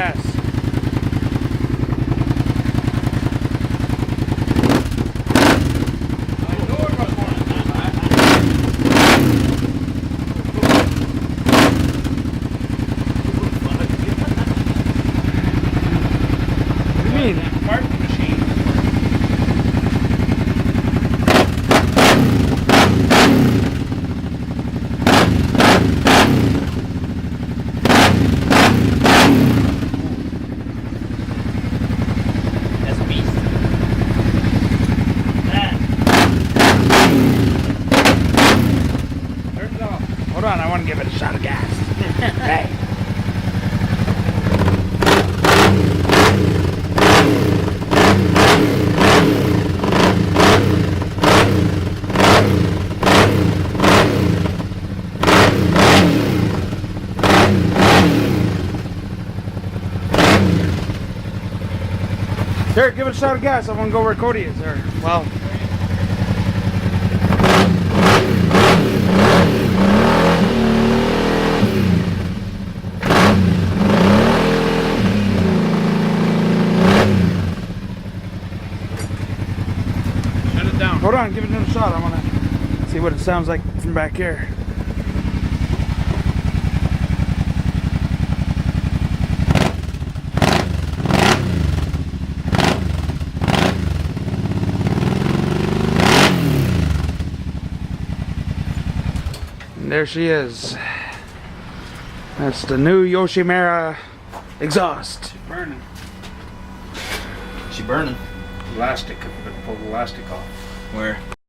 gas. What do you mean? Part of the machine. That's a beast. Turn it off. Hold on, I want to give it a shot of gas. Hey. Here, give it a shot of gas. I want to go where Cody is. There. Well. Shut it down. Hold on, give it another shot. I want to see what it sounds like from back here. And there she is. That's the new Yoshimura exhaust. Burning. She burning. Elastic. Pull the elastic off. Where?